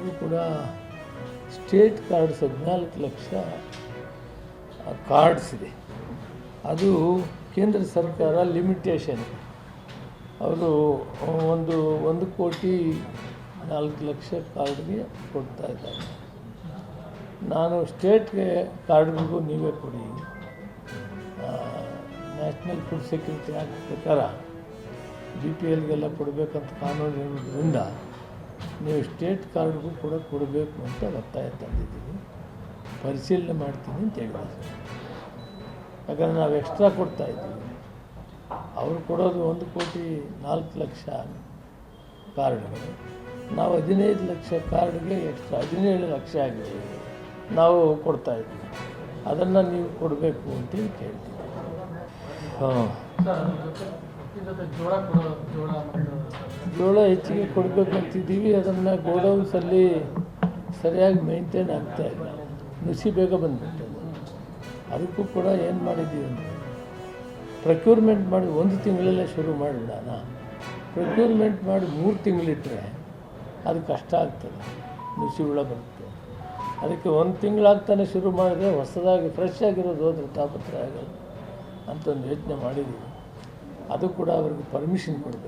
ಕಾರ್ಡ್ಗೂ ಕೂಡ state cards 14 lakh cards ಇದೆ. ಅದು ಕೇಂದ್ರ ಸರ್ಕಾರ ಲಿಮಿಟೇಷನ್, ಅವರು 1,04,00,000 ಕಾರ್ಡ್ಗೆ ಕೊಡ್ತಾ ಇದ್ದಾರೆ. ನಾನು ಸ್ಟೇಟ್ಗೆ ಕಾರ್ಡ್ಗಳಿಗೂ ನೀವೇ ಕೊಡಿ, ನ್ಯಾಷನಲ್ ಫುಡ್ ಸೆಕ್ಯೂರಿಟಿ ಆ್ಯಕ್ಟ್ ಪ್ರಕಾರ BPLಗೆಲ್ಲ ಕೊಡಬೇಕಂತ ಕಾನೂನು ಇರೋದ್ರಿಂದ ನೀವು ಸ್ಟೇಟ್ ಕಾರ್ಡ್ಗೂ ಕೂಡ ಕೊಡಬೇಕು ಅಂತ ಒತ್ತಾಯ ತಂದಿದ್ದೀನಿ. ಪರಿಶೀಲನೆ ಮಾಡ್ತೀನಿ ಅಂತ ಹೇಳಿದ್ದಾರೆ. ಯಾಕಂದರೆ ನಾವು ಎಕ್ಸ್ಟ್ರಾ ಕೊಡ್ತಾಯಿದ್ದೀವಿ, ಅವರು ಕೊಡೋದು 1,04,00,000 ಕಾರ್ಡ್ಗಳು, ನಾವು 15 ಲಕ್ಷ ಕಾರ್ಡ್ಗೆ ಎಕ್ಸ್ಟ್ರಾ 17 ಲಕ್ಷ ಆಗಿದೆ ನಾವು ಕೊಡ್ತಾಯಿದ್ದೀವಿ. ಅದನ್ನು ನೀವು ಕೊಡಬೇಕು ಅಂತೇಳಿ ಕೇಳ್ತೀವಿ. ಜೋಳ ಹೆಚ್ಚಿಗೆ ಕೊಡಬೇಕಂತಿದ್ದೀವಿ. ಅದನ್ನು ಗೋಡೌನ್ಸಲ್ಲಿ ಸರಿಯಾಗಿ ಮೇಂಟೈನ್ ಆಗ್ತಾಯಿಲ್ಲ, ನುಸಿ ಬೇಗ ಬಂದುಬಿಟ್ಟೆ. ಅದಕ್ಕೂ ಕೂಡ ಏನು ಮಾಡಿದ್ದೀವಿ ಅಂದರೆ ಪ್ರೊಕ್ಯೂರ್ಮೆಂಟ್ ಮಾಡಿ 1 ತಿಂಗಳಲ್ಲೇ ಶುರು ಮಾಡಿಬಿಡೋಣ. ಪ್ರೊಕ್ಯೂರ್ಮೆಂಟ್ ಮಾಡಿ 3 ತಿಂಗಳಿಟ್ಟರೆ ಅದು ಕಷ್ಟ ಆಗ್ತದೆ, ನುಸಿ ಹುಳ ಬರುತ್ತೆ. ಅದಕ್ಕೆ 1 ತಿಂಗಳಾಗ್ತಾನೆ ಶುರು ಮಾಡಿದ್ರೆ ಹೊಸದಾಗಿ ಫ್ರೆಶ್ ಆಗಿರೋದು ಹೋದ್ರೆ ತಾಪತ್ರ ಆಗಲ್ಲ ಅಂತ ಒಂದು ಯೋಚನೆ ಮಾಡಿದ್ದೀವಿ. ಅದು ಕೂಡ ಅವ್ರಿಗೆ ಪರ್ಮಿಷನ್ ಕೊಡಬೇಕು.